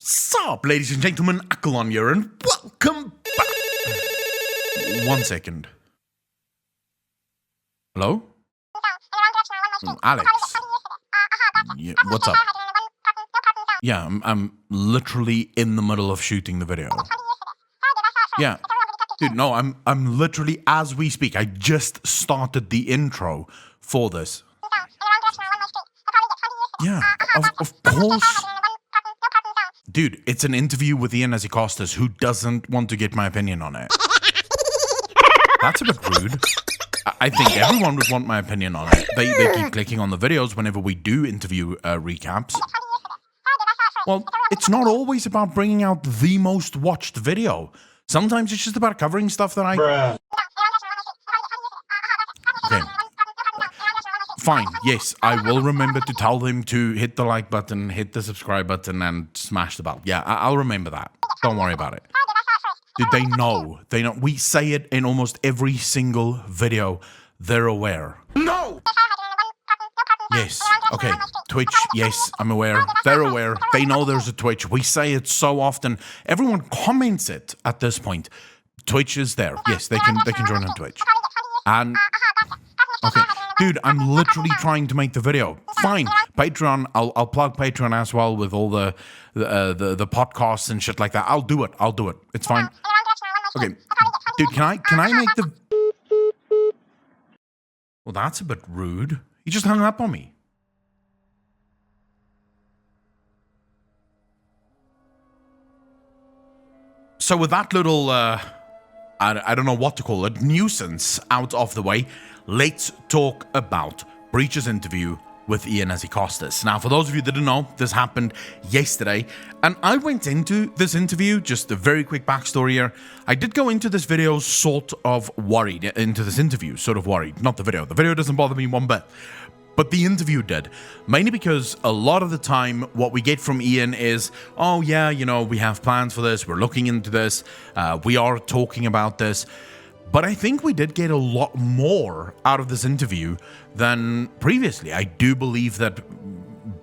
Sup, ladies and gentlemen, Akalon here, and welcome back. 1 second. Hello? Alex. Yeah, what's up? Yeah, I'm literally in the middle of shooting the video. Yeah. Dude, no, I'm literally, as we speak, I just started the intro for this. Yeah, of course. Dude, it's an interview with Ion Hazzikostas. Who doesn't want to get my opinion on it? That's a bit rude. I think everyone would want my opinion on it. They keep clicking on the videos whenever we do interview recaps. Well, it's not always about bringing out the most watched video. Sometimes it's just about covering stuff that I... Okay. Fine, yes, I will remember to tell them to hit the like button, hit the subscribe button, and smash the bell. Yeah, I'll remember that. Don't worry about it. Dude, they know. They know. We say it in almost every single video. They're aware. No! Yes, okay. Twitch, yes, I'm aware. They're aware. They know there's a Twitch. We say it so often. Everyone comments it at this point. Twitch is there. Yes, they can join on Twitch. And... okay. Dude, I'm literally trying to make the video. Fine. Patreon, I'll plug Patreon as well with all the podcasts and shit like that. I'll do it. It's fine. Okay. Dude, can I make the... Well, that's a bit rude. He just hung up on me. So with that little, I don't know what to call it, nuisance out of the way, let's talk about Preach's interview with Ion Hazzikostas. Now, for those of you that didn't know, this happened yesterday, and I went into this interview, just a very quick backstory here. I did go into this video sort of worried, into this interview sort of worried, not the video. The video doesn't bother me one bit. But the interview did, mainly because a lot of the time what we get from Ion is, oh yeah, you know, we have plans for this, we're looking into this, we are talking about this. But I think we did get a lot more out of this interview than previously. I do believe that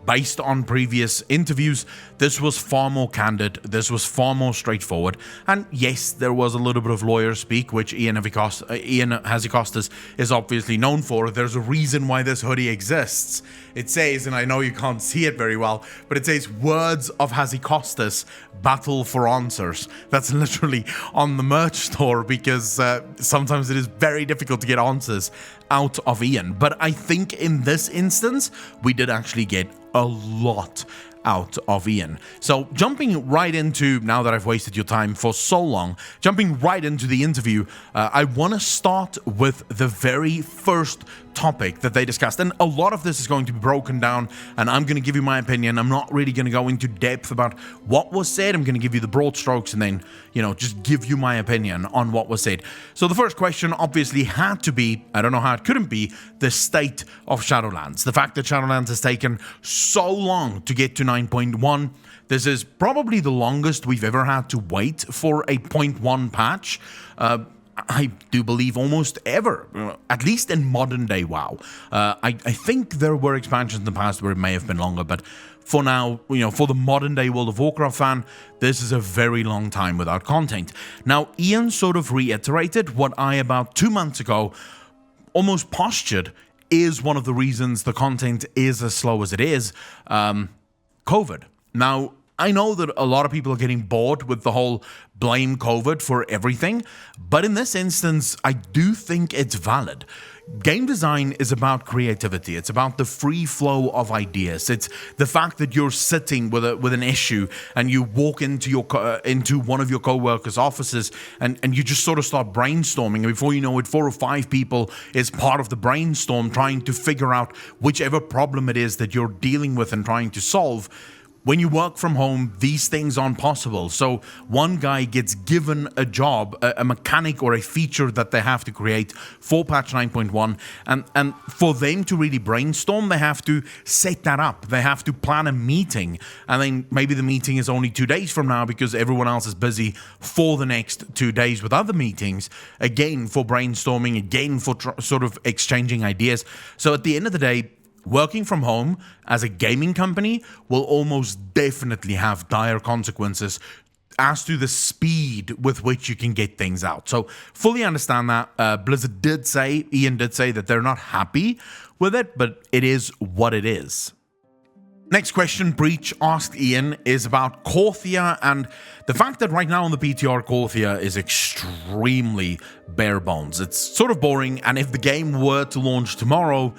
based on previous interviews, this was far more candid, this was far more straightforward. And yes, there was a little bit of lawyer speak, which Ion Hazzikostas is obviously known for. There's a reason why this hoodie exists. It says, and I know you can't see it very well, but it says, "Words of Hazzikostas, battle for answers." That's literally on the merch store because sometimes it is very difficult to get answers out of Ion. But I think in this instance, we did actually get a lot out of Ion. So jumping right into, now that I've wasted your time for so long, jumping right into the interview, I want to start with the very first topic that they discussed. And a lot of this is going to be broken down, and I'm going to give you my opinion. I'm not really going to go into depth about what was said. I'm going to give you the broad strokes and then, you know, just give you my opinion on what was said. So the first question obviously had to be, I don't know how it couldn't be, the state of Shadowlands. The fact that Shadowlands has taken so long to get to 9.1. This is probably the longest we've ever had to wait for a 0.1 patch. I do believe almost ever, at least in modern day WoW. I think there were expansions in the past where it may have been longer, but for now, you know, for the modern day World of Warcraft fan, this is a very long time without content. Now, Ion sort of reiterated what I about 2 months ago almost postured is one of the reasons the content is as slow as it is, COVID. Now, I know that a lot of people are getting bored with the whole blame COVID for everything, but in this instance, I do think it's valid. Game design is about creativity. It's about the free flow of ideas. It's the fact that you're sitting with an issue and you walk into into one of your co-workers' offices and you just sort of start brainstorming. And before you know it, 4 or 5 people is part of the brainstorm trying to figure out whichever problem it is that you're dealing with and trying to solve. When you work from home, these things aren't possible. So one guy gets given a job, a mechanic or a feature that they have to create for patch 9.1. And for them to really brainstorm, they have to set that up. They have to plan a meeting. And then maybe the meeting is only 2 days from now because everyone else is busy for the next 2 days with other meetings. Again, for brainstorming, again, for sort of exchanging ideas. So at the end of the day, Working from home as a gaming company will almost definitely have dire consequences as to the speed with which you can get things out. So fully understand that. Blizzard did say, Ian did say that they're not happy with it, but it is what it is. Next question Breach asked Ian is about Korthia and the fact that right now on the PTR Korthia is extremely bare bones. It's sort of boring, and if the game were to launch tomorrow,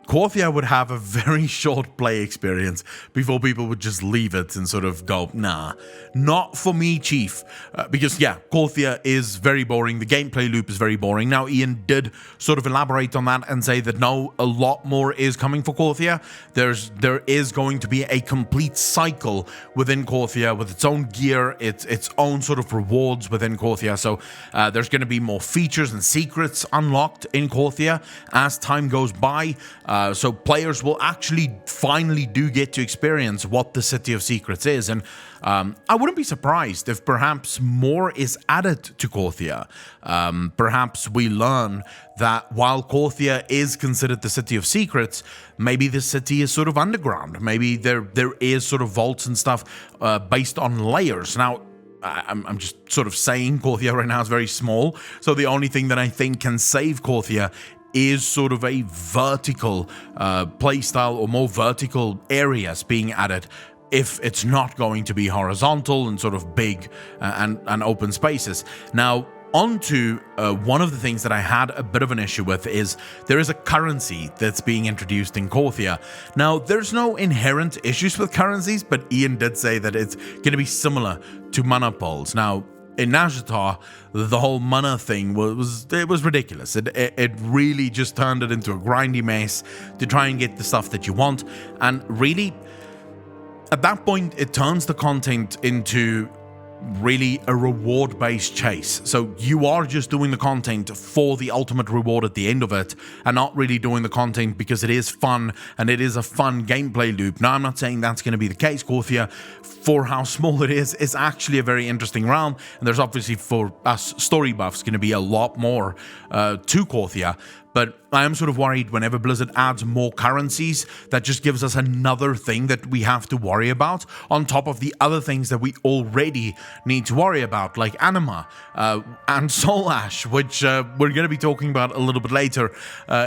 Korthia would have a very short play experience before people would just leave it and sort of go, nah, not for me, chief. Because, yeah, Korthia is very boring. The gameplay loop is very boring. Now, Ian did sort of elaborate on that and say that no, a lot more is coming for Korthia. There is going to be a complete cycle within Korthia with its own gear, its own sort of rewards within Korthia. So there's going to be more features and secrets unlocked in Korthia as time goes by. So players will actually finally do get to experience what the City of Secrets is. And I wouldn't be surprised if perhaps more is added to Korthia. Perhaps we learn that while Korthia is considered the City of Secrets, maybe the city is sort of underground. Maybe there is sort of vaults and stuff based on layers. Now, I'm just sort of saying Korthia right now is very small. So the only thing that I think can save Korthia is sort of a vertical playstyle or more vertical areas being added if it's not going to be horizontal and sort of big and open spaces. Now, onto one of the things that I had a bit of an issue with is there is a currency that's being introduced in Korthia. Now, there's no inherent issues with currencies, but Ian did say that it's going to be similar to mana poles. Now, in Nazjatar, the whole mana thing was ridiculous. It really just turned it into a grindy mess to try and get the stuff that you want. And really, at that point, it turns the content into really a reward-based chase. So you are just doing the content for the ultimate reward at the end of it and not really doing the content because it is fun and it is a fun gameplay loop. Now, I'm not saying that's going to be the case. Korthia, for how small it is actually a very interesting realm, and there's obviously for us story buffs going to be a lot more to Korthia. But I am sort of worried whenever Blizzard adds more currencies, that just gives us another thing that we have to worry about on top of the other things that we already need to worry about, like Anima and Soul Ash, which we're going to be talking about a little bit later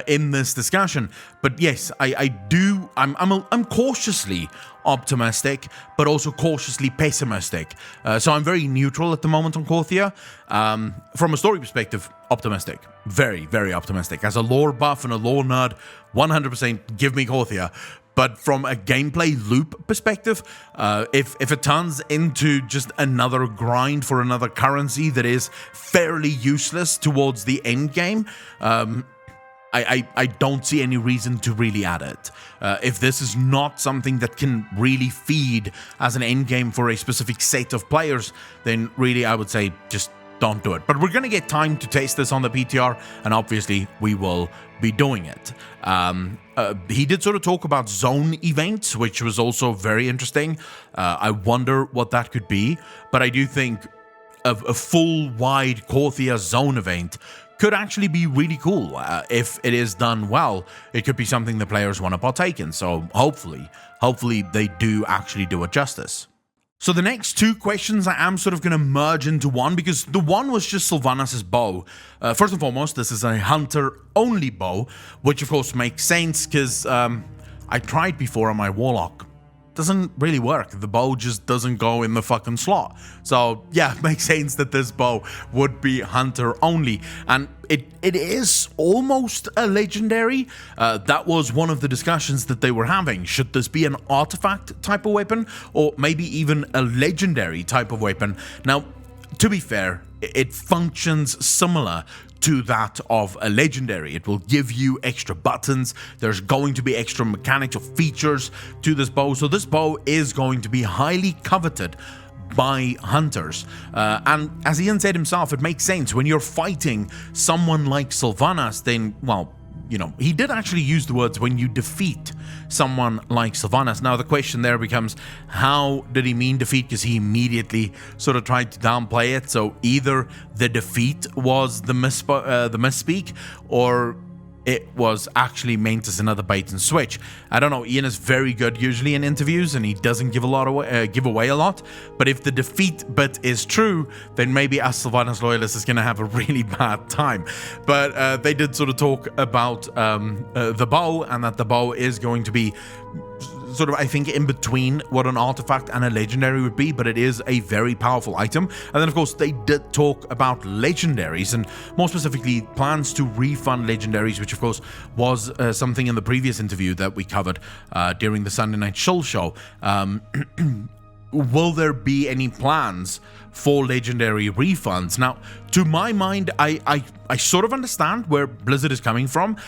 in this discussion. But yes, I'm cautiously optimistic, but also cautiously pessimistic. So I'm very neutral at the moment on Korthia. From a story perspective, optimistic. Very, very optimistic. As a lore buff and a lore nerd, 100% give me Korthia. But from a gameplay loop perspective, if it turns into just another grind for another currency that is fairly useless towards the end game, I don't see any reason to really add it. If this is not something that can really feed as an end game for a specific set of players, then really I would say just don't do it. But we're going to get time to test this on the PTR, and obviously we will be doing it. He did sort of talk about zone events, which was also very interesting. I wonder what that could be, but I do think a full wide Korthia zone event could actually be really cool. If it is done well, it could be something the players want to partake in. So hopefully they do actually do it justice. So the next two questions I am sort of going to merge into one, because the one was just Sylvanas' bow. First and foremost, this is a hunter-only bow, which of course makes sense because I tried before on my warlock. Doesn't really work. The bow just doesn't go in the fucking slot. So yeah, it makes sense that this bow would be hunter only. And it is almost a legendary. That was one of the discussions that they were having. Should this be an artifact type of weapon, or maybe even a legendary type of weapon? Now, to be fair, it functions similar to that of a legendary. It will give you extra buttons. There's going to be extra mechanics or features to this bow. So this bow is going to be highly coveted by hunters. And as Ian said himself, it makes sense. When you're fighting someone like Sylvanas, then, well, you know, he did actually use the words when you defeat someone like Sylvanas. Now the question there becomes, how did he mean defeat? Because he immediately sort of tried to downplay it. So either the defeat was the misspeak, or it was actually meant as another bait and switch. I don't know, Ian is very good usually in interviews and he doesn't give away a lot, but if the defeat bit is true, then maybe us Sylvanas loyalists is going to have a really bad time. But they did sort of talk about the bow, and that the bow is going to be sort of, I think, in between what an artifact and a legendary would be, but it is a very powerful item. And then, of course, they did talk about legendaries, and more specifically, plans to refund legendaries, which, of course, was something in the previous interview that we covered during the Sunday Night Shill show. Will there be any plans for legendary refunds? Now, to my mind, I sort of understand where Blizzard is coming from.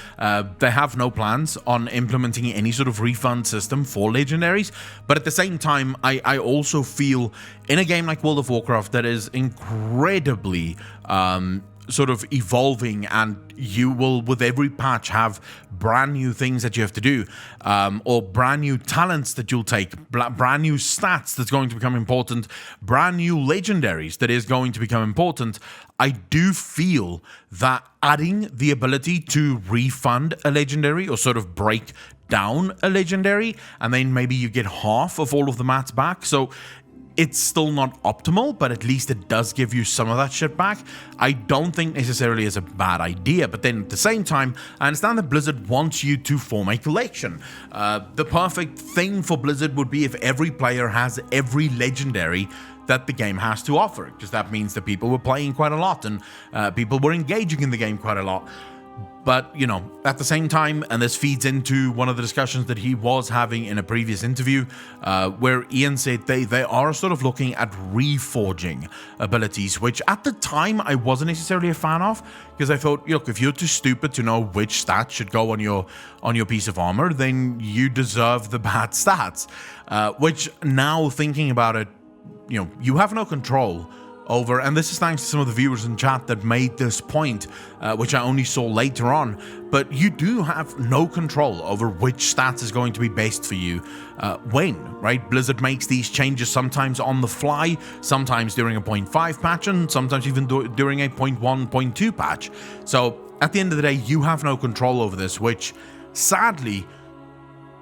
They have no plans on implementing any sort of refund system for legendaries, but at the same time, I also feel in a game like World of Warcraft that is incredibly sort of evolving, and you will with every patch have brand new things that you have to do, or brand new talents that you'll take, brand new stats that's going to become important, brand new legendaries that is going to become important. I do feel that adding the ability to refund a legendary or sort of break down a legendary, and then maybe you get half of all of the mats back, so it's still not optimal, but at least it does give you some of that shit back. I don't think necessarily is a bad idea, but then at the same time, I understand that Blizzard wants you to form a collection. The perfect thing for Blizzard would be if every player has every legendary that the game has to offer, because that means that people were playing quite a lot and people were engaging in the game quite a lot. But, you know, at the same time, and this feeds into one of the discussions that he was having in a previous interview, where Ian said they are sort of looking at reforging abilities, which at the time I wasn't necessarily a fan of, because I thought, look, if you're too stupid to know which stats should go on your piece of armor, then you deserve the bad stats. Which now thinking about it, you know, you have no control over, and this is thanks to some of the viewers in chat that made this point, which I only saw later on, but you do have no control over which stats is going to be best for you when, right? Blizzard makes these changes sometimes on the fly, sometimes during a 0.5 patch, and sometimes even during a 0.1, 0.2 patch. So at the end of the day, you have no control over this, which sadly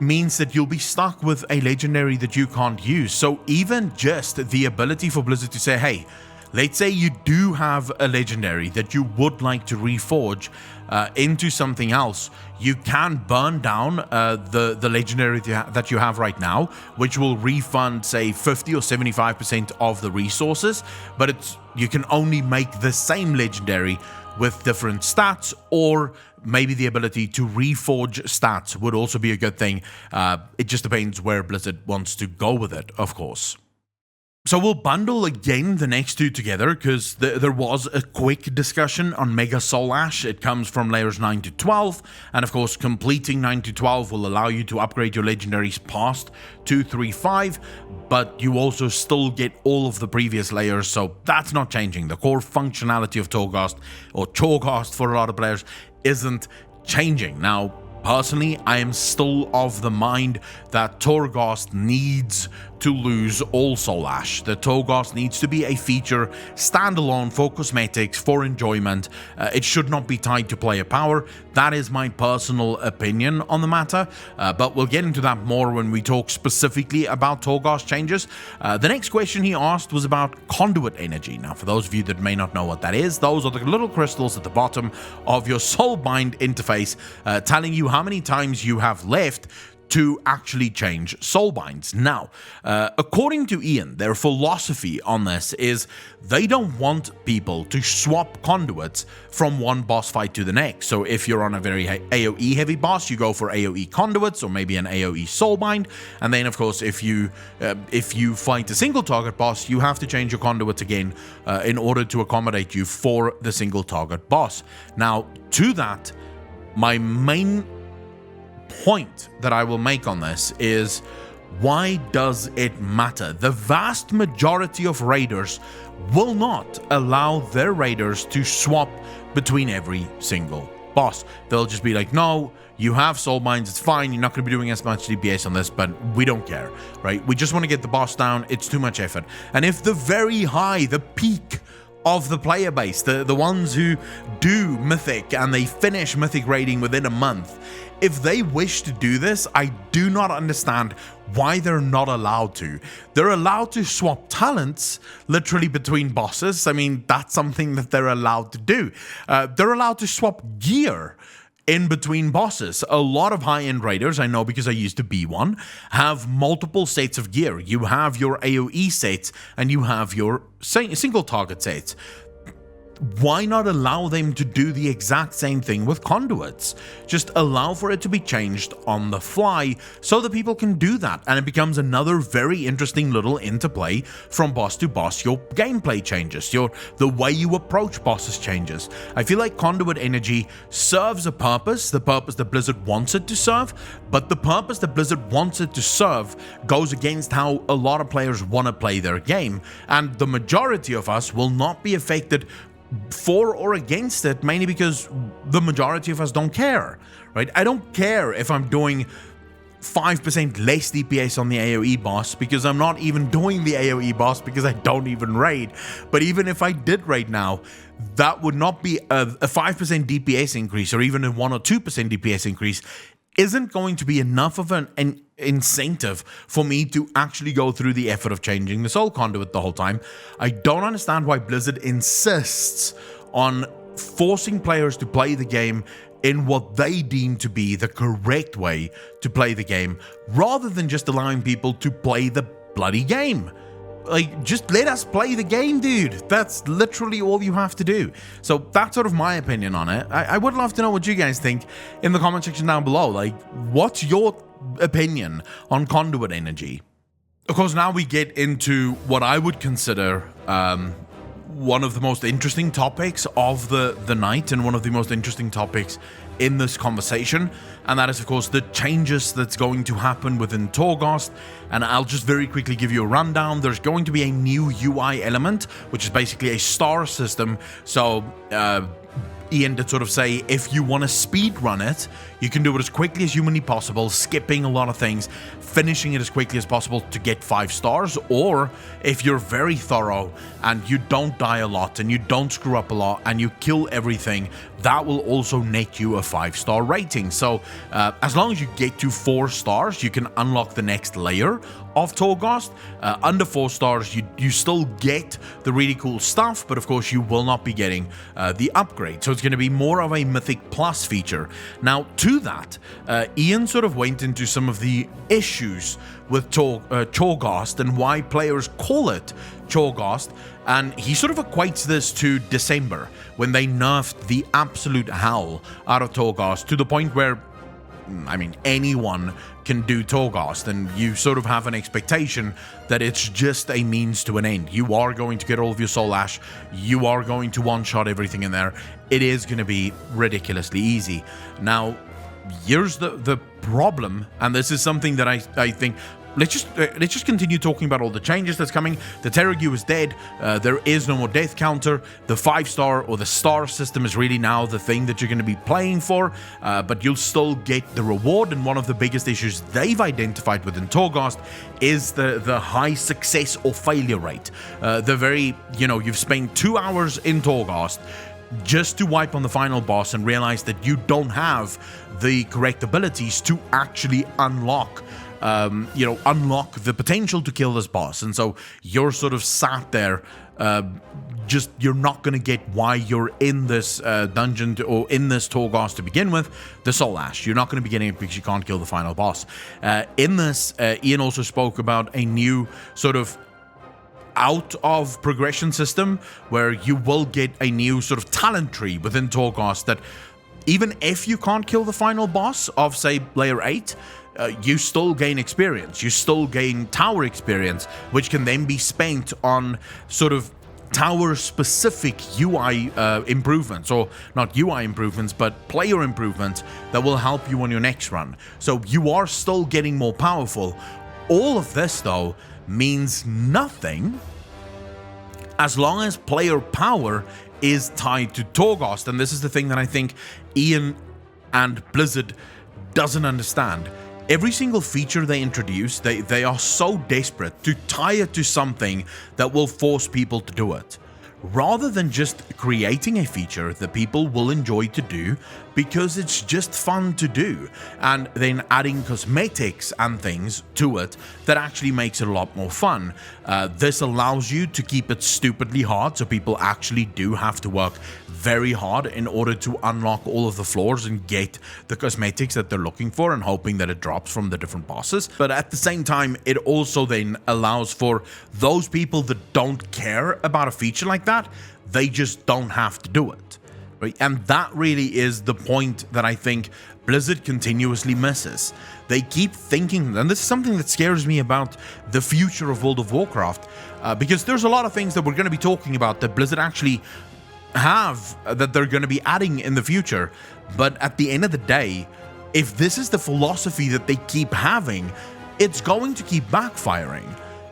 means that you'll be stuck with a legendary that you can't use. So even just the ability for Blizzard to say, hey, let's say you do have a legendary that you would like to reforge into something else, you can burn down the legendary that you have right now, which will refund, say, 50 or 75% of the resources, but you can only make the same legendary with different stats, or maybe the ability to reforge stats would also be a good thing. It just depends where Blizzard wants to go with it, of course. So we'll bundle again the next two together, because there was a quick discussion on Mega Soul Ash. It comes from layers 9 to 12, and of course completing 9 to 12 will allow you to upgrade your legendaries past 2, 3, 5, but you also still get all of the previous layers, so that's not changing. The core functionality of Torghast, or Torghast for a lot of players, isn't changing. Now, personally, I am still of the mind that Torghast needs to lose all Soul Ash. The Torghast needs to be a feature standalone for cosmetics, for enjoyment. It should not be tied to player power. That is my personal opinion on the matter, but we'll get into that more when we talk specifically about Torghast Changes. The next question he asked was about Conduit energy. Now, for those of you that may not know what that is, those are the little crystals at the bottom of your Soulbind interface, telling you how many times you have left to actually change soulbinds. Now, according to Ian, their philosophy on this is they don't want people to swap conduits from one boss fight to the next. So if you're on a very AoE heavy boss, you go for AoE conduits or maybe an AoE soulbind, and then of course if you fight a single target boss, you have to change your conduits again in order to accommodate you for the single target boss. Now, to that, my main point that I will make on this is, why does it matter? The vast majority of raiders will not allow their raiders to swap between every single boss. They'll just be like, no, you have soulbinds, it's fine, you're not going to be doing as much DPS on this, but we don't care, right? We just want to get the boss down, it's too much effort. And if the very high, the peak of the player base, the ones who do Mythic and they finish Mythic raiding within a month, if they wish to do this, I do not understand why they're not allowed to. They're allowed to swap talents literally between bosses. I mean, that's something that they're allowed to do. They're allowed to swap gear in between bosses. A lot of high-end raiders, I know because I used to be one, have multiple sets of gear. You have your AoE sets and you have your single target sets. Why not allow them to do the exact same thing with conduits? Just allow for it to be changed on the fly so that people can do that, and it becomes another very interesting little interplay from boss to boss. Your gameplay changes, the way you approach bosses changes. I feel like conduit energy serves a purpose, the purpose that Blizzard wants it to serve, but the purpose that Blizzard wants it to serve goes against how a lot of players want to play their game, and the majority of us will not be affected for or against it, mainly because the majority of us don't care, right? I don't care if I'm doing 5% less DPS on the AoE boss because I'm not even doing the AoE boss because I don't even raid. But even if I did raid now, that would not be a 5% DPS increase, or even a 1 or 2% DPS increase isn't going to be enough of an incentive for me to actually go through the effort of changing the soul conduit the whole time. I don't understand why Blizzard insists on forcing players to play the game in what they deem to be the correct way to play the game, rather than just allowing people to play the bloody game. Like, just let us play the game, dude. That's literally all you have to do. So that's sort of my opinion on it. I would love to know what you guys think in the comment section down below. Like, what's your opinion on conduit energy? Of course, now we get into what I would consider one of the most interesting topics of the night, and one of the most interesting topics in this conversation, and that is, of course, the changes that's going to happen within Torghast. And I'll just very quickly give you a rundown. There's going to be a new UI element, which is basically a star system. So Ian did sort of say, if you want to speed run it, you can do it as quickly as humanly possible, skipping a lot of things, finishing it as quickly as possible to get 5 stars. Or if you're very thorough and you don't die a lot and you don't screw up a lot and you kill everything, that will also net you a 5-star rating. So as long as you get to 4 stars, you can unlock the next layer of Torghast. Under 4 stars, you still get the really cool stuff, but of course you will not be getting the upgrade. So it's going to be more of a Mythic Plus feature. Now, to that, Ian sort of went into some of the issues with Torghast and why players call it Torghast, and he sort of equates this to December, when they nerfed the absolute hell out of Torghast to the point where, I mean, anyone can do Torghast, and you sort of have an expectation that it's just a means to an end. You are going to get all of your soul ash, you are going to one-shot everything in there. It is going to be ridiculously easy. Now, here's the problem, and this is something that I think, let's just continue talking about all the changes that's coming. The Terrague is dead. There is no more death counter. The 5-star or the star system is really now the thing that you're going to be playing for, but you'll still get the reward. And one of the biggest issues they've identified within Torghast is the high success or failure rate. The very, you've spent 2 hours in Torghast just to wipe on the final boss and realize that you don't have the correct abilities to actually unlock the potential to kill this boss. And so you're sort of sat there, you're not going to get why you're in this dungeon or in this Torghast to begin with, the Soul Ash. You're not going to be getting it because you can't kill the final boss. In this, Ian also spoke about a new sort of out of progression system where you will get a new sort of talent tree within Torghast that even if you can't kill the final boss of, say, layer 8, you still gain experience. You still gain tower experience, which can then be spent on sort of tower-specific UI improvements, or not UI improvements, but player improvements that will help you on your next run. So you are still getting more powerful. All of this, though, means nothing as long as player power is tied to Torghast. And this is the thing that I think Ian and Blizzard doesn't understand. Every single feature they introduce, they are so desperate to tie it to something that will force people to do it, rather than just creating a feature that people will enjoy to do because it's just fun to do, and then adding cosmetics and things to it that actually makes it a lot more fun. This allows you to keep it stupidly hard, so people actually do have to work very hard in order to unlock all of the floors and get the cosmetics that they're looking for, and hoping that it drops from the different bosses. But at the same time, it also then allows for those people that don't care about a feature like that, they just don't have to do it. Right? And that really is the point that I think Blizzard continuously misses. They keep thinking, and this is something that scares me about the future of World of Warcraft, because there's a lot of things that we're going to be talking about that Blizzard actually have, that they're going to be adding in the future. But at the end of the day, if this is the philosophy that they keep having, it's going to keep backfiring.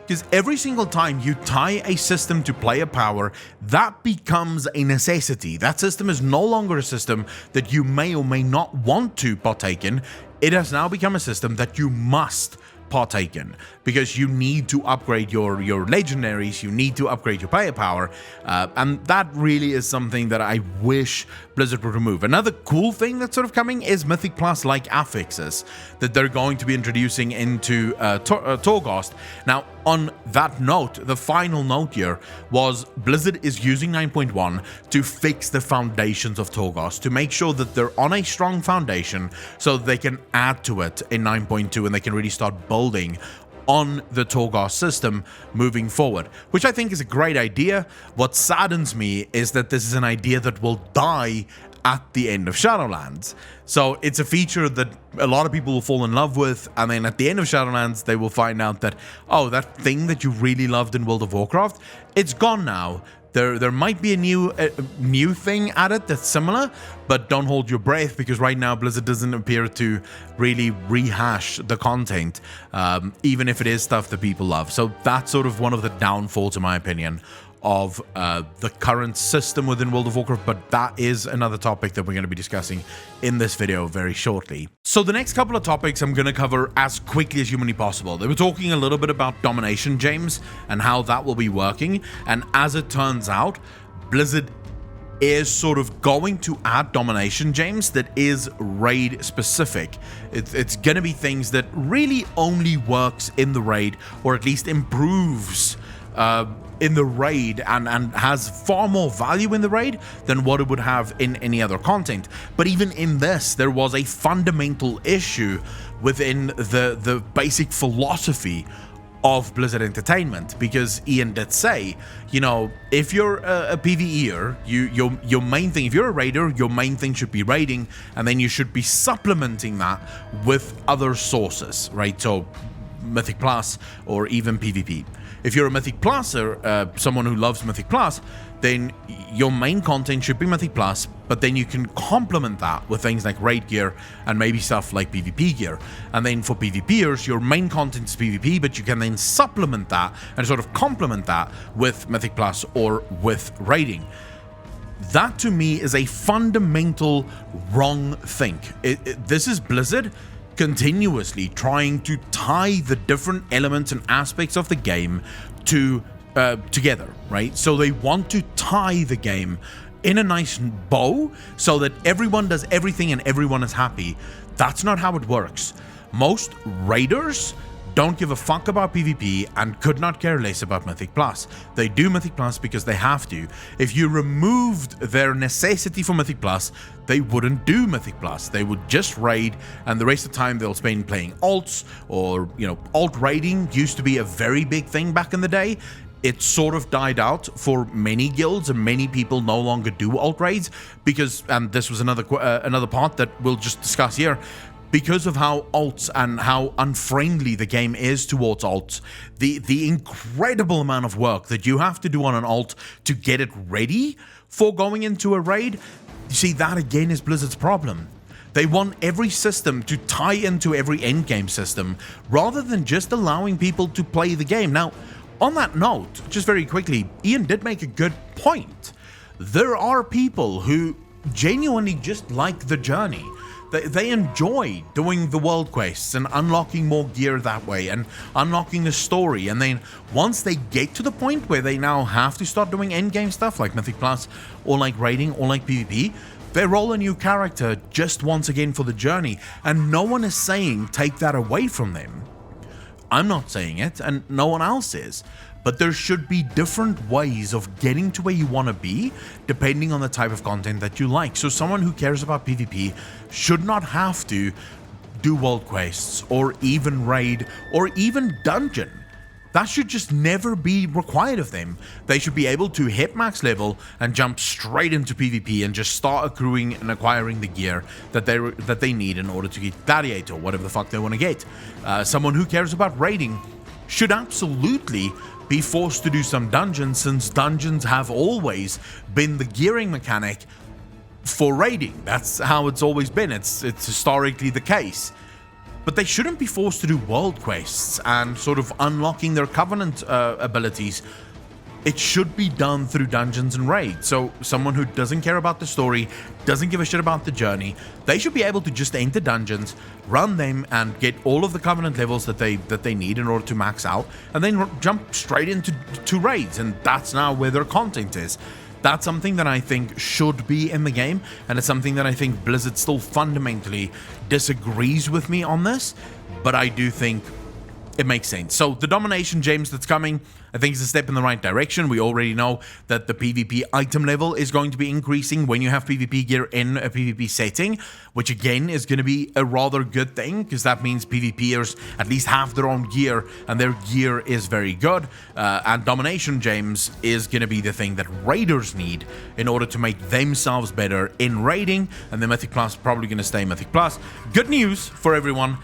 Because every single time you tie a system to player power, that becomes a necessity. That system is no longer a system that you may or may not want to partake in. It has now become a system that you must partake in, because you need to upgrade your legendaries, you need to upgrade your player power, and that really is something that I wish Blizzard would remove. Another cool thing that's sort of coming is Mythic Plus like affixes that they're going to be introducing into Torghast. Now, on that note, the final note here was Blizzard is using 9.1 to fix the foundations of Torghast, to make sure that they're on a strong foundation so that they can add to it in 9.2 and they can really start building on the Torghast system moving forward, which I think is a great idea. What saddens me is that this is an idea that will die at the end of Shadowlands. So it's a feature that a lot of people will fall in love with, and then at the end of Shadowlands they will find out that, oh, that thing that you really loved in World of Warcraft, it's gone now. There might be a new thing added that's similar, but don't hold your breath, because right now Blizzard doesn't appear to really rehash the content, even if it is stuff that people love. So that's sort of one of the downfalls, in my opinion, of the current system within World of Warcraft, but that is another topic that we're going to be discussing in this video very shortly. So the next couple of topics I'm going to cover as quickly as humanly possible. They were talking a little bit about Domination, James, and how that will be working, and as it turns out, Blizzard is sort of going to add Domination, James, that is raid specific. It's going to be things that really only works in the raid, or at least improves in the raid, and has far more value in the raid than what it would have in any other content. But even in this, there was a fundamental issue within the basic philosophy of Blizzard Entertainment, because Ian did say, you know, if you're a PvEer, your main thing, if you're a raider, your main thing should be raiding, and then you should be supplementing that with other sources, right? So Mythic Plus or even PvP. If you're a Mythic Plus, or someone who loves Mythic Plus, then your main content should be Mythic Plus, but then you can complement that with things like raid gear and maybe stuff like PvP gear. And then for PvPers, your main content is PvP, but you can then supplement that and sort of complement that with Mythic Plus or with raiding. That to me is a fundamental wrong thing. This is Blizzard continuously trying to tie the different elements and aspects of the game together, right? So they want to tie the game in a nice bow so that everyone does everything and everyone is happy. That's not how it works. Most raiders don't give a fuck about PvP and could not care less about Mythic Plus. They do Mythic Plus because they have to. If you removed their necessity for Mythic Plus, they wouldn't do Mythic Plus. They would just raid, and the rest of the time they'll spend playing alts, or, you know, alt raiding used to be a very big thing back in the day. It sort of died out for many guilds, and many people no longer do alt raids because, and this was another part that we'll just discuss here, because of how alts and how unfriendly the game is towards alts, the incredible amount of work that you have to do on an alt to get it ready for going into a raid, you see, that again is Blizzard's problem. They want every system to tie into every endgame system, rather than just allowing people to play the game. Now, on that note, just very quickly, Ian did make a good point. There are people who genuinely just like the journey. They enjoy doing the world quests and unlocking more gear that way and unlocking the story. And then once they get to the point where they now have to start doing endgame stuff like Mythic Plus or like raiding or like PvP, they roll a new character just once again for the journey. And no one is saying take that away from them. I'm not saying it, and no one else is. But there should be different ways of getting to where you want to be, depending on the type of content that you like. So someone who cares about PvP should not have to do world quests, or even raid, or even dungeon. That should just never be required of them. They should be able to hit max level and jump straight into PvP and just start accruing and acquiring the gear that they need in order to get Gladiator, or whatever the fuck they want to get. Someone who cares about raiding should absolutely be forced to do some dungeons, since dungeons have always been the gearing mechanic for raiding. That's how it's always been. It's historically the case. But they shouldn't be forced to do world quests and sort of unlocking their Covenant abilities. It should be done through dungeons and raids. So someone who doesn't care about the story, doesn't give a shit about the journey, they should be able to just enter dungeons, run them, and get all of the Covenant levels that they need in order to max out, and then jump straight into raids. And that's now where their content is. That's something that I think should be in the game, and it's something that I think Blizzard still fundamentally disagrees with me on this, but I do think it makes sense. So the Domination gems that's coming, I think it's a step in the right direction. We already know that the PvP item level is going to be increasing when you have PvP gear in a PvP setting, which again is going to be a rather good thing, because that means PvPers at least have their own gear, and their gear is very good. And Domination gems is going to be the thing that raiders need in order to make themselves better in raiding, and the Mythic Plus probably going to stay Mythic Plus. Good news for everyone.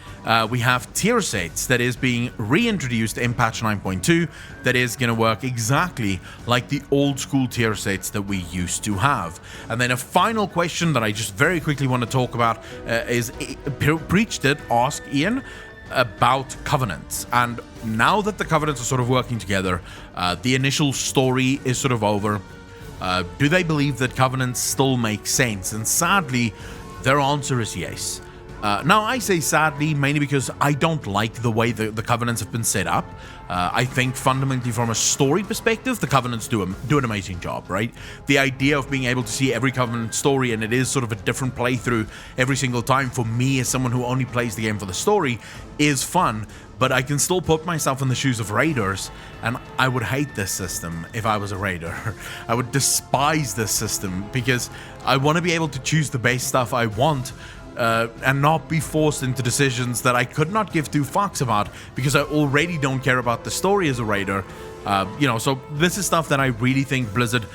We have tier sets that is being reintroduced in patch 9.2 that is going to work exactly like the old school tier sets that we used to have. And then a final question that I just very quickly want to talk about is Preach did ask Ian about covenants, and now that the covenants are sort of working together, the initial story is sort of over. Do they believe that covenants still make sense? And sadly, their answer is yes. Now, I say sadly mainly because I don't like the way the Covenants have been set up. I think fundamentally from a story perspective, the Covenants do an amazing job, right? The idea of being able to see every Covenant story, and it is sort of a different playthrough every single time for me as someone who only plays the game for the story, is fun. But I can still put myself in the shoes of raiders, and I would hate this system if I was a raider. I would despise this system because I want to be able to choose the base stuff I want, and not be forced into decisions that I could not give two fucks about because I already don't care about the story as a raider. So this is stuff that I really think Blizzard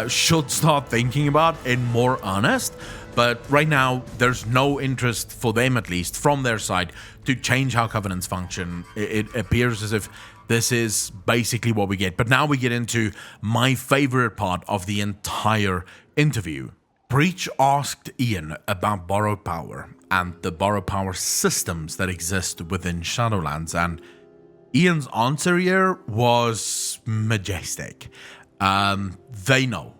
should start thinking about in more earnest. But right now, there's no interest for them, at least from their side, to change how covenants function. It appears as if this is basically what we get. But now we get into my favorite part of the entire interview. Preach asked Ian about borrowed power and the borrowed power systems that exist within Shadowlands, and Ian's answer here was majestic. They know.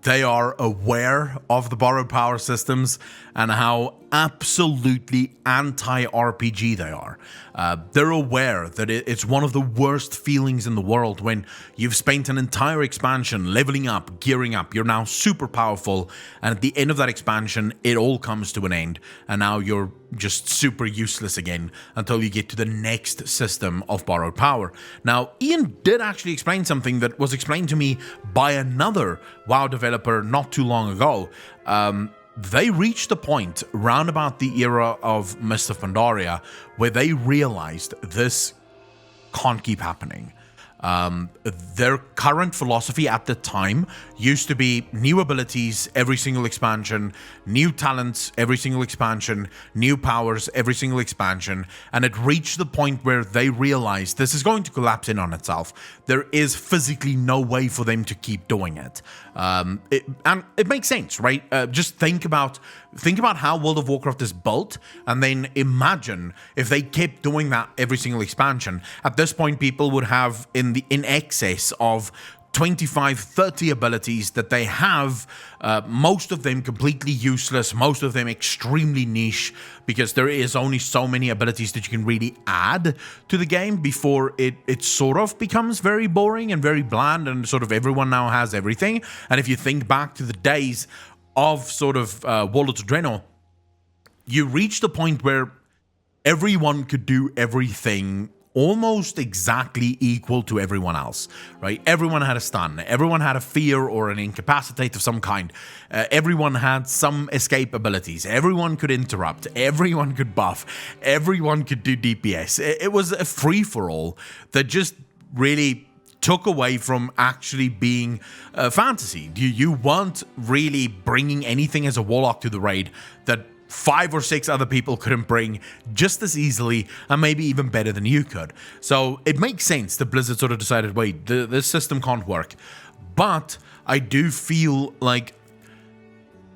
They are aware of the borrowed power systems and how absolutely anti-RPG they are. They're aware that it's one of the worst feelings in the world when you've spent an entire expansion leveling up, gearing up, you're now super powerful, and at the end of that expansion, it all comes to an end, and now you're just super useless again until you get to the next system of borrowed power. Now, Ian did actually explain something that was explained to me by another WoW developer not too long ago. They reached a point round about the era of Mist of Pandaria where they realized this can't keep happening. Their current philosophy at the time used to be new abilities every single expansion, new talents every single expansion, new powers every single expansion, and it reached the point where they realized this is going to collapse in on itself. There is physically no way for them to keep doing it. And it makes sense, right? Just think about how World of Warcraft is built, and then imagine if they kept doing that every single expansion. At this point, people would have in excess of 25, 30 abilities that they have, most of them completely useless, most of them extremely niche, because there is only so many abilities that you can really add to the game before it sort of becomes very boring and very bland, and sort of everyone now has everything. And if you think back to the days of sort of World of Draenor, you reach the point where everyone could do everything almost exactly equal to everyone else, right? Everyone had a stun, everyone had a fear or an incapacitate of some kind, everyone had some escape abilities, everyone could interrupt, everyone could buff, everyone could do DPS. It was a free-for-all that just really took away from actually being fantasy. You weren't really bringing anything as a warlock to the raid that 5 or 6 other people couldn't bring just as easily, and maybe even better than you could. So it makes sense that Blizzard sort of decided, wait, this system can't work. But I do feel like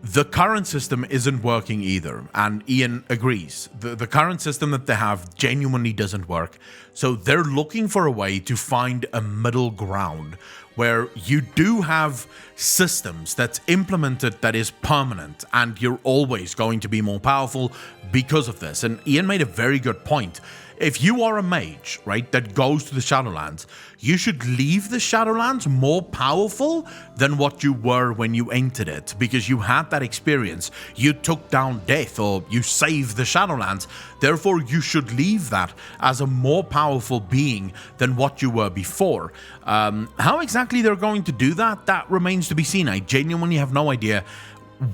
the current system isn't working either, and Ian agrees. The current system that they have genuinely doesn't work, so they're looking for a way to find a middle ground where you do have systems that's implemented that is permanent, and you're always going to be more powerful because of this. And Ian made a very good point. If you are a mage, right, that goes to the Shadowlands, you should leave the Shadowlands more powerful than what you were when you entered it, because you had that experience. You took down death, or you saved the Shadowlands. Therefore, you should leave that as a more powerful being than what you were before. How exactly they're going to do that, that remains to be seen. I genuinely have no idea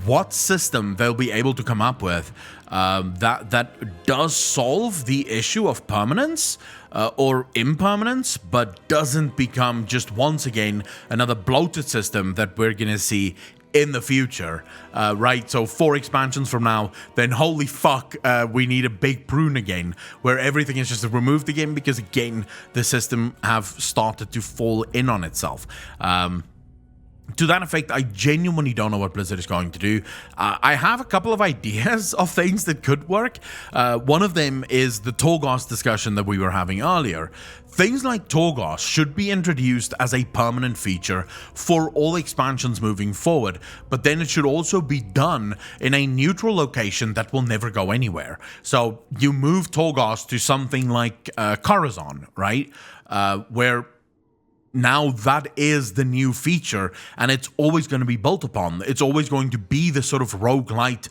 what system they'll be able to come up with that does solve the issue of permanence or impermanence, but doesn't become just once again another bloated system that we're gonna see in the future, right? So 4 expansions from now, then holy fuck, we need a big prune again, where everything is just removed again, because again, the system have started to fall in on itself. To that effect, I genuinely don't know what Blizzard is going to do. I have a couple of ideas of things that could work. One of them is the Torghast discussion that we were having earlier. Things like Torghast should be introduced as a permanent feature for all expansions moving forward, but then it should also be done in a neutral location that will never go anywhere. So you move Torghast to something like Karazhan, right? Where now that is the new feature, and it's always going to be built upon. It's always going to be the sort of roguelite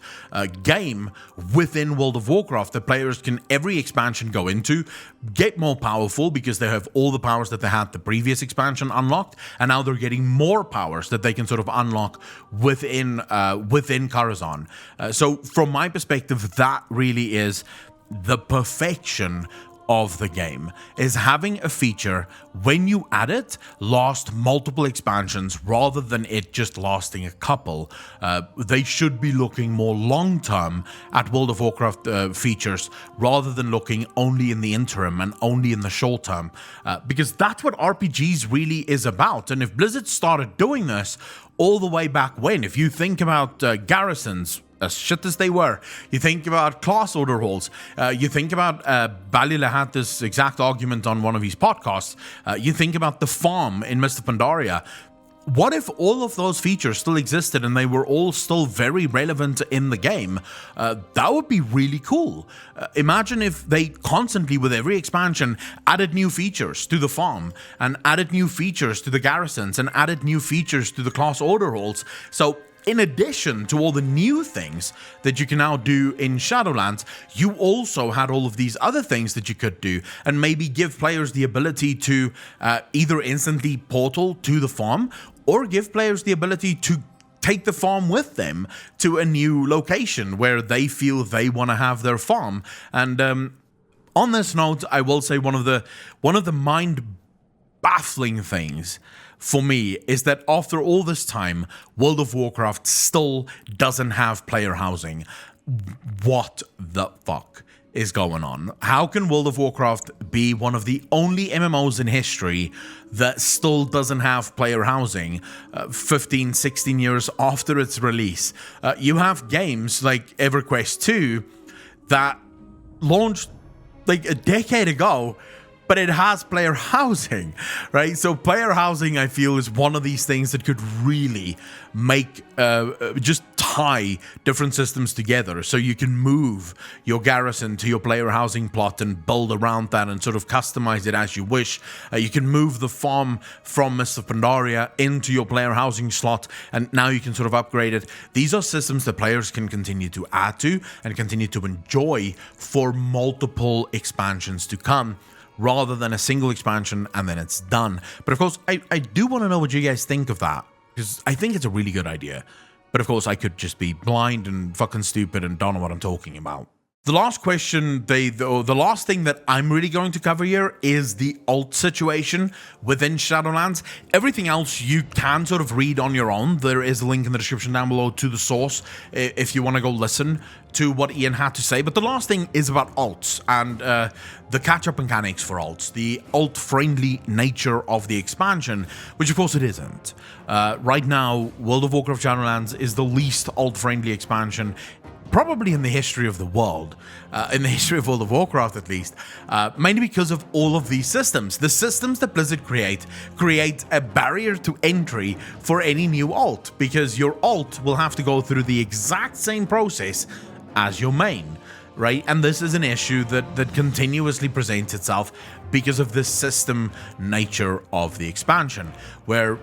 game within World of Warcraft that players can, every expansion, go into, get more powerful because they have all the powers that they had the previous expansion unlocked, and now they're getting more powers that they can sort of unlock within Karazhan. So from my perspective, that really is the perfection of the game, is having a feature when you add it last multiple expansions rather than it just lasting a couple. They should be looking more long term at World of Warcraft features rather than looking only in the interim and only in the short term, because that's what RPGs really is about. And if Blizzard started doing this all the way back when, if you think about garrisons, as shit as they were, you think about class order halls, you think about Balila had this exact argument on one of his podcasts, you think about the farm in Mr. Pandaria. What if all of those features still existed and they were all still very relevant in the game? That would be really cool. Imagine if they constantly, with every expansion, added new features to the farm, and added new features to the garrisons, and added new features to the class order halls. So in addition to all the new things that you can now do in Shadowlands, you also had all of these other things that you could do, and maybe give players the ability to either instantly portal to the farm, or give players the ability to take the farm with them to a new location where they feel they want to have their farm. And on this note, I will say one of the mind-baffling things for me is that after all this time, World of Warcraft still doesn't have player housing. What the fuck is going on? How can World of Warcraft be one of the only MMOs in history that still doesn't have player housing 15, 16 years after its release? You have games like EverQuest 2 that launched like a decade ago but it has player housing, right? So player housing, I feel, is one of these things that could really make, just tie different systems together. So you can move your garrison to your player housing plot and build around that and sort of customize it as you wish. You can move the farm from Mist of Pandaria into your player housing slot, and now you can sort of upgrade it. These are systems that players can continue to add to and continue to enjoy for multiple expansions to come, rather than a single expansion and then it's done. But of course, I do want to know what you guys think of that, because I think it's a really good idea. But of course, I could just be blind and fucking stupid and don't know what I'm talking about. The last question, the last thing that I'm really going to cover here is the alt situation within Shadowlands. Everything else you can sort of read on your own. There is a link in the description down below to the source if you want to go listen to what Ian had to say. But the last thing is about alts and the catch-up mechanics for alts, the alt-friendly nature of the expansion, which of course it isn't. Right now, World of Warcraft Shadowlands is the least alt-friendly expansion probably in the history of the world, in the history of World of Warcraft at least, mainly because of all of these systems. The systems that Blizzard create a barrier to entry for any new alt, because your alt will have to go through the exact same process as your main, right? And this is an issue that continuously presents itself because of the system nature of the expansion, where,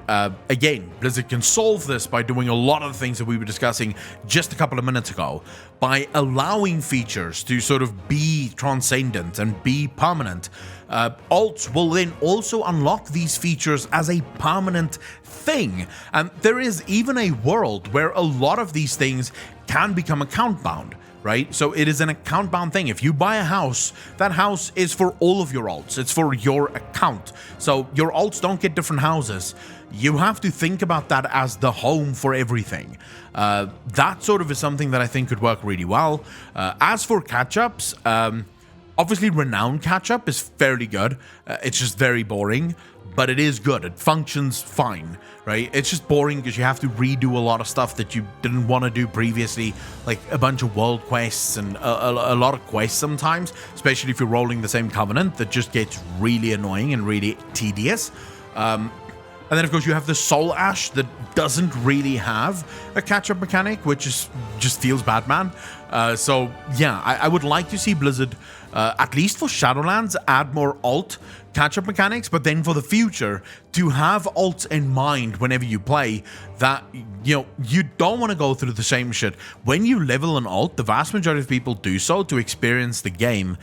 again, Blizzard can solve this by doing a lot of the things that we were discussing just a couple of minutes ago, by allowing features to sort of be transcendent and be permanent. Alts will then also unlock these features as a permanent thing, and there is even a world where a lot of these things can become account bound. Right? So it is an account bound thing. If you buy a house, that house is for all of your alts. It's for your account. So your alts don't get different houses. You have to think about that as the home for everything. That sort of is something that I think could work really well. As for catch-ups, obviously Renown catch-up is fairly good. It's just very boring, but it is good. It functions fine, right? It's just boring because you have to redo a lot of stuff that you didn't want to do previously, like a bunch of world quests and a lot of quests sometimes, especially if you're rolling the same covenant. That just gets really annoying and really tedious. And then, of course, you have the Soul Ash that doesn't really have a catch-up mechanic, which is just feels Batman. So, yeah, I would like to see Blizzard, at least for Shadowlands, add more alt catch-up mechanics, but then for the future, to have alts in mind whenever you play, that, you know, you don't want to go through the same shit. When you level an alt, the vast majority of people do so to experience the game,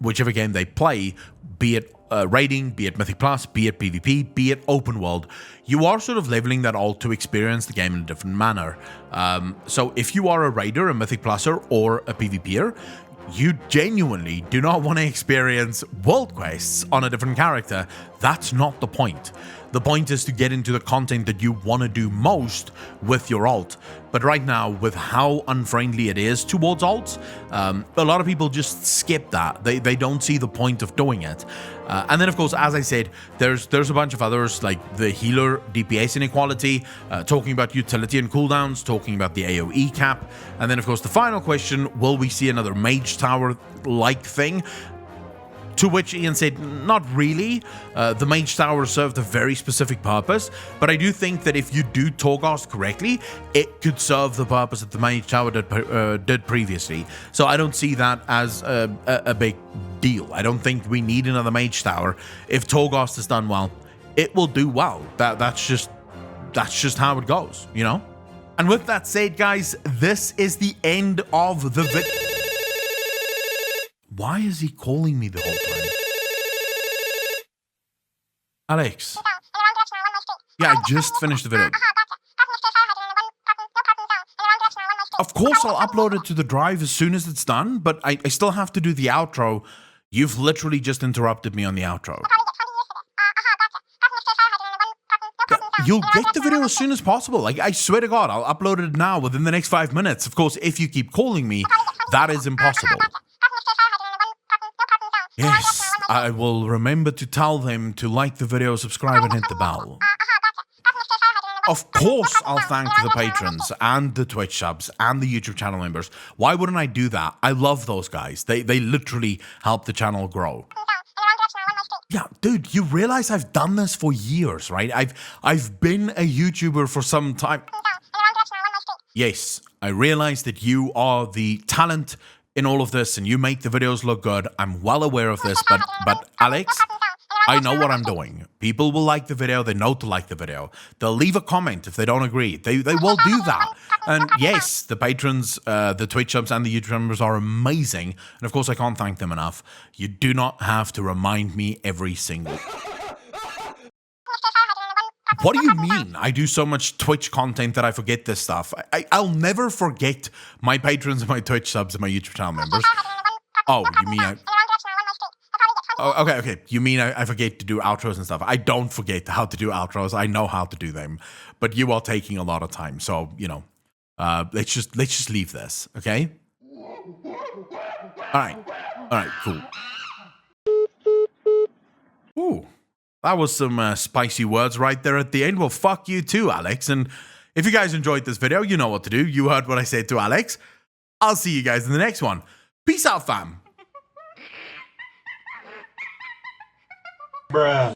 whichever game they play, be it raiding, be it Mythic Plus, be it PvP, be it open world. You are sort of leveling that alt to experience the game in a different manner. So if you are a raider, a Mythic Pluser, or a PvPer, you genuinely do not want to experience world quests on a different character. That's not the point. The point is to get into the content that you want to do most with your alt. But right now, with how unfriendly it is towards alts, a lot of people just skip that. They don't see the point of doing it. And then, of course, as I said, there's a bunch of others, like the healer DPS inequality, talking about utility and cooldowns, talking about the AoE cap. And then, of course, the final question, will we see another Mage Tower-like thing? To which Ian said, not really. The Mage Tower served a very specific purpose, but I do think that if you do Torghast correctly, it could serve the purpose that the Mage Tower did previously. So I don't see that as a big deal. I don't think we need another Mage Tower. If Torghast is done well, it will do well. That's just how it goes, you know? And with that said, guys, this is the end of the video. Why is he calling me the whole time? Alex. Yeah, I just finished the video. Of course, I'll upload it to the drive as soon as it's done, but I still have to do the outro. You've literally just interrupted me on the outro. You'll get the video as soon as possible. Like, I swear to God, I'll upload it now within the next 5 minutes. Of course, if you keep calling me, that is impossible. Yes, I will remember to tell them to like the video, subscribe, and hit the bell. Of course, I'll thank the patrons and the Twitch subs and the YouTube channel members. Why wouldn't I do that? I love those guys. They literally help the channel grow. Yeah, dude, you realize I've done this for years, right? I've been a YouTuber for some time. Yes, I realize that you are the talent in all of this and you make the videos look good. I'm well aware of this, but Alex, I know what I'm doing. People will like the video. They know to like the video. They'll leave a comment if they don't agree. They will do that. And yes, the patrons, the Twitch subs and the YouTube members are amazing. And of course, I can't thank them enough. You do not have to remind me every single... What do you mean? I do so much Twitch content that I forget this stuff. I'll never forget my patrons and my Twitch subs and my YouTube channel members. Oh, you mean okay. You mean I forget to do outros and stuff. I don't forget how to do outros. I know how to do them. But you are taking a lot of time. So, you know, let's just leave this, okay? All right, cool. Ooh. That was some spicy words right there at the end. Well, fuck you too, Alex. And if you guys enjoyed this video, you know what to do. You heard what I said to Alex. I'll see you guys in the next one. Peace out, fam. Bruh.